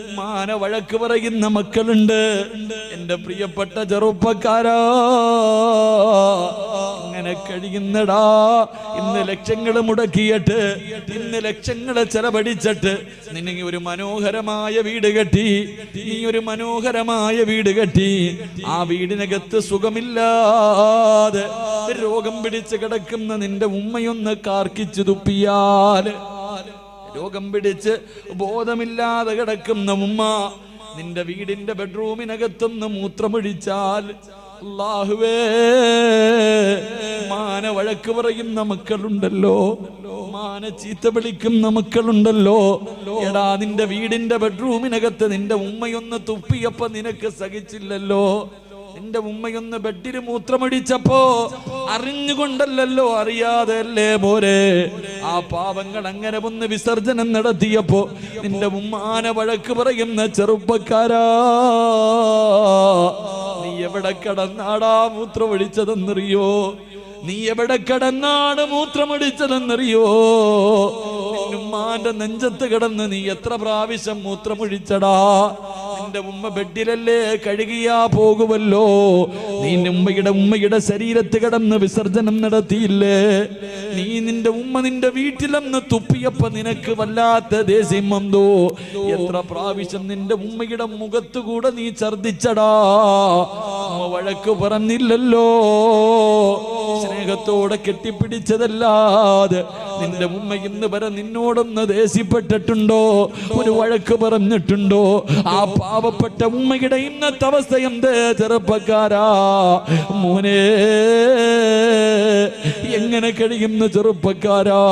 ഉമ്മാനെ വഴക്ക് പറയുന്ന മക്കളുണ്ട്. എന്റെ പ്രിയപ്പെട്ട ചെറുപ്പക്കാരാ, അങ്ങനെ കഴിയുന്നടാ. ഇന്ന് ലക്ഷങ്ങൾ മുടക്കിയിട്ട്, ഇന്ന് ലക്ഷങ്ങളെ ചെലവഴിച്ചിട്ട് നിന്നെ ഒരു മനോഹരമായ വീട് കെട്ടി, നീ ഒരു മനോഹരമായ വീട് കെട്ടി, ആ വീടിനകത്ത് സുഖമില്ല, രോഗം പിടിച്ച് കിടക്കുന്ന നിന്റെ ഉമ്മയൊന്ന് കാർക്കിച്ചു തുപ്പിയാൽ, രോഗം പിടിച്ച് ബോധമില്ലാതെ കിടക്കുന്ന ഉമ്മ നിന്റെ വീടിന്റെ ബെഡ്റൂമിനകത്തൊന്ന് മൂത്രമൊഴിച്ചാൽ, അല്ലാഹുവേ, മാന വഴക്ക് പറയുന്ന മക്കളുണ്ടല്ലോ, മാന ചീത്ത വിളിക്കുന്ന മക്കളുണ്ടല്ലോ. എടാ, നിന്റെ വീടിന്റെ ബെഡ്റൂമിനകത്ത് നിന്റെ ഉമ്മയൊന്ന് തുപ്പിയപ്പോ നിനക്ക് സഹിച്ചില്ലല്ലോ, നിന്റെ ഉമ്മയൊന്ന് ബെഡിൽ മൂത്രമടിച്ചപ്പോ അറിഞ്ഞുകൊണ്ടല്ലോ, അറിയാതെ അല്ലേ മോരെ? ആ പാവങ്ങൾ അങ്ങനെ ഒന്ന് വിസർജനം നടത്തിയപ്പോ നിന്റെ ഉമ്മാനെ വഴക്ക് പറയുന്ന ചെറുപ്പക്കാരാ, നീ എവിടെ കിടന്നാടാ മൂത്രമൊഴിച്ചതെന്നറിയോ? നീ എവിടെ കിടന്നാണ് മൂത്രമൊഴിച്ചതെന്നറിയോ? ഉമ്മാന്റെ നെഞ്ചത്ത് കിടന്ന് നീ എത്ര പ്രാവശ്യം മൂത്രമൊഴിച്ചടാ? നിന്റെ ഉമ്മ ബെഡിലല്ലേ കഴുകിയാ പോകുമല്ലോ, നീ ഉമ്മയുടെ ശരീരത്ത് കിടന്ന് വിസർജനം നടത്തിയില്ലേ? നീ നിന്റെ ഉമ്മ നിന്റെ വീട്ടിലെന്ന് തുപ്പിയപ്പോ നിനക്ക് വല്ലാത്ത ദേഷ്യം വന്നു. എത്ര പ്രാവശ്യം നിന്റെ ഉമ്മയുടെ മുഖത്തുകൂടെ നീ ഛർദിച്ചടാ? ഉമ്മ വഴക്ക് പറഞ്ഞില്ലല്ലോ, സ്നേഹത്തോടെ കെട്ടിപ്പിടിച്ചതല്ലാതെ നിന്റെ ഉമ്മ ഇന്ന് വരെ നിന്നോടൊന്ന് ദേഷ്യപ്പെട്ടിട്ടുണ്ടോ? ഒരു വഴക്ക് പറഞ്ഞിട്ടുണ്ടോ? ആ പാവപ്പെട്ട ഉമ്മയുടെ ഇന്നത്തെ അവസ്ഥ എന്ത് ചെറുപ്പക്കാരാ? മോനെ, എങ്ങനെ കഴിയുന്ന ചെറുപ്പക്കാരാ?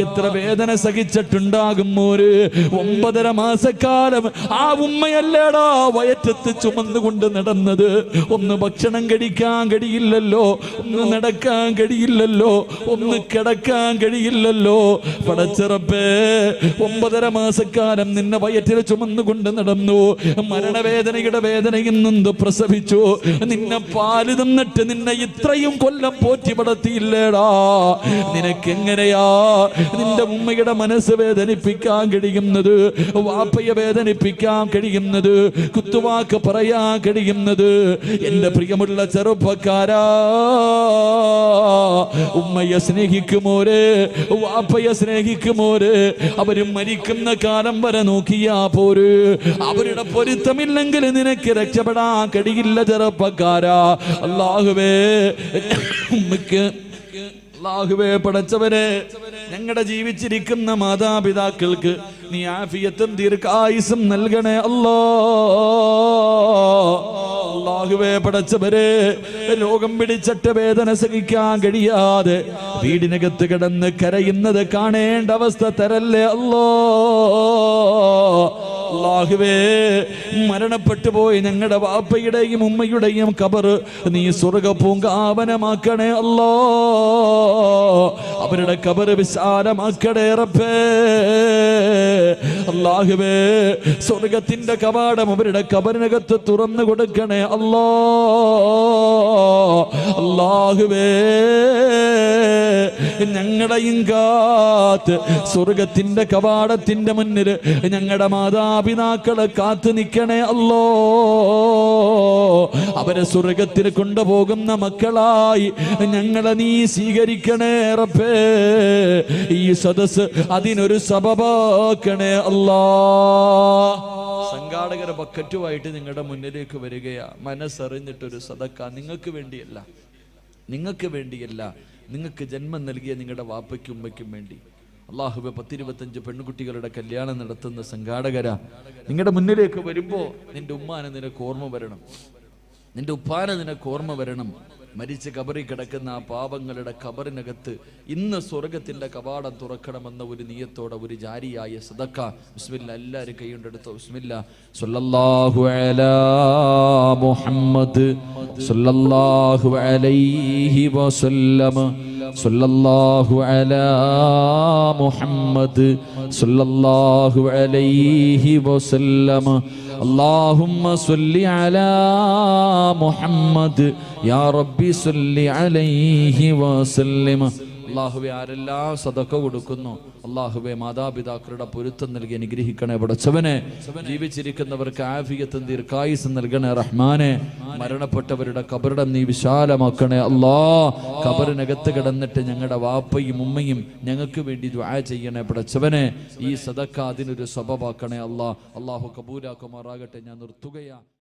എത്ര വേദന സഹിച്ചിട്ടുണ്ടാകും മോര്? 9.5 മാസക്കാലം ആ ഉമ്മയല്ലേടാ വയറ്റത്ത് ചുമന്നുകൊണ്ട് നടന്നത്. ഒന്ന് ഭക്ഷണം കഴിക്കാൻ കഴിയില്ലല്ലോ, ഒന്ന് നടക്കാൻ കഴിയില്ലല്ലോ, ഒന്ന് കിടക്കാൻ കഴിയില്ലല്ലോ. പടച്ചിറപ്പേ, 9.5 മാസക്കാലം നിന്നെ വയറ്റിൽ ചുമന്നുകൊണ്ട് നടന്നു. മരണവേദനയുടെ വേദനയിൽ നിന്ന് പ്രസവിച്ചു. നിന്നെ പാല് തന്നിട്ട് നിന്നെ ഇത്രയും കൊല്ലം പോറ്റി വളർത്തിയില്ലേടാ? നിനക്കെങ്ങനെയാ നിന്റെ ഉമ്മയുടെ മനസ്സ് വേദനിപ്പിക്കാൻ കഴിയുന്നത്? വാപ്പയെ വേദനിപ്പിക്കാൻ കഴിയുന്നത്? കുത്തുവാക്ക് പറയാൻ കഴിയുന്നത്? എന്റെ പ്രിയമുള്ള ചെറുപ്പക്കാരാ, ഉമ്മയെ സ്നേഹിക്കുമോരെ, വാപ്പയെ സ്നേഹിക്കുമോരെ, അവര് മരിക്കുന്ന കാലം വരെ നോക്കിയാ പോര്. അവരുടെ പൊരുത്തമില്ലെങ്കിൽ നിനക്ക് രക്ഷപ്പെടാൻ കഴിയില്ല ചെറുപ്പക്കാരാ. അല്ലാഹുവേ, ഉമ്മയ്ക്ക് അല്ലാഹുവേ, പടച്ചവരെ, ഞങ്ങളുടെ ജീവിച്ചിരിക്കുന്ന മാതാപിതാക്കൾക്ക് നീ ആഫിയത്തും ദീർഘായുസ്സും നൽകണേ അല്ലാ. അല്ലാഹുവേ, പടച്ചവരെ, രോഗം പിടിച്ചിട്ട് വേദന സഹിക്കാൻ കഴിയാതെ വീടിനകത്ത് കിടന്ന് കരയുന്നത് കാണേണ്ട അവസ്ഥ തരല്ലേ അല്ലാ. അല്ലാഹുവേ, മരണപ്പെട്ടു പോയി ഞങ്ങളുടെ വാപ്പയുടെയും ഉമ്മയുടെയും ഖബർ നീ സ്വർഗ്ഗ പൂങ്കാവനമാക്കണേ അല്ലാ. അവരുടെ ഖബർ വിശാലമാക്കണേ റബ്ബേ. അല്ലാഹുവേ, സ്വർഗത്തിന്റെ കവാടം അവരുടെ ഖബറിനകത്ത് തുറന്നു കൊടുക്കണേ അല്ലാ. അല്ലാഹുവേ, ഞങ്ങളെയും കാത്ത് സ്വർഗത്തിന്റെ കവാടത്തിന്റെ മുന്നിൽ ഞങ്ങളുടെ മാതാപിതാക്കളെ കാത്തു നിൽക്കണേ അല്ലോ. അവരെ സ്വർഗത്തിൽ കൊണ്ടുപോകുന്ന മക്കളായി ഞങ്ങളെ നീ സ്വീകരിക്കണേ റബ്ബേ. ഈ സദസ് അതിനൊരു സബബാക്കണേ അല്ലാ. സംഘാടകരെ ബക്കറ്റുമായിട്ട് നിങ്ങളുടെ മുന്നിലേക്ക് വരികയാ. മനസ്സറിഞ്ഞിട്ടൊരു സദക്ക നിങ്ങൾക്ക് വേണ്ടിയല്ല, നിങ്ങൾക്ക് ജന്മം നൽകിയ നിങ്ങളുടെ വാപ്പയ്ക്കും ഉമ്മയ്ക്കും വേണ്ടി. അള്ളാഹുവേ 10-25 പെൺകുട്ടികളുടെ കല്യാണം നടത്തുന്ന സംഘാടകരാ, നിങ്ങളുടെ മുന്നിലേക്ക് വരുമ്പോ നിന്റെ ഉമ്മാനെ നിനക്ക് ഓർമ്മ വരണം, നിന്റെ ഉപ്പാനെ നിനക്ക് ഓർമ്മ വരണം. മരിച്ച് കബറിൽ കിടക്കുന്ന ആ പാപങ്ങളുടെ കബറിനകത്ത് ഇന്ന് സ്വർഗത്തിന്റെ കവാടം തുറക്കണമെന്ന ഒരു നിയത്തോടെ ഒരു ജാരിയായ സദക്ക. ബിസ്മില്ലാ, എല്ലാവരും കൈകൊണ്ടെടുത്തോ. ബിസ്മില്ലാ. സല്ലല്ലാഹു അലാ മുഹമ്മദ് സല്ലല്ലാഹു അലൈഹി വസല്ലം. സല്ലല്ലാഹു അലാ മുഹമ്മദ് സല്ലല്ലാഹു അലൈഹി വസല്ലം. اللهم صل على محمد يا ربي صل عليه وسلم. അള്ളാഹുവെ, ആരെല്ലാം സദഖ കൊടുക്കുന്നു അള്ളാഹുവെ മാതാപിതാക്കളുടെ പൊരുത്തം നൽകി അനുഗ്രഹിക്കണേ പടച്ചവനെ. ജീവിച്ചിരിക്കുന്നവർക്ക് ആഫിയത്തും ദീർഘായുസ്സും നൽകണേ റഹ്മാനെ. മരണപ്പെട്ടവരുടെ ഖബറിടം നീ വിശാലമാക്കണേ അല്ലാ. ഖബറിനകത്ത് കിടന്നിട്ട് ഞങ്ങളുടെ വാപ്പയും ഉമ്മയും ഞങ്ങൾക്ക് വേണ്ടി ദുആ ചെയ്യണേ പടച്ചവനെ. ഈ സദഖ അതിനൊരു സബബാക്കണേ അല്ലാ. അള്ളാഹു കബൂലാക്കുമാറാകട്ടെ. ഞാൻ നിർത്തുകയാണ്.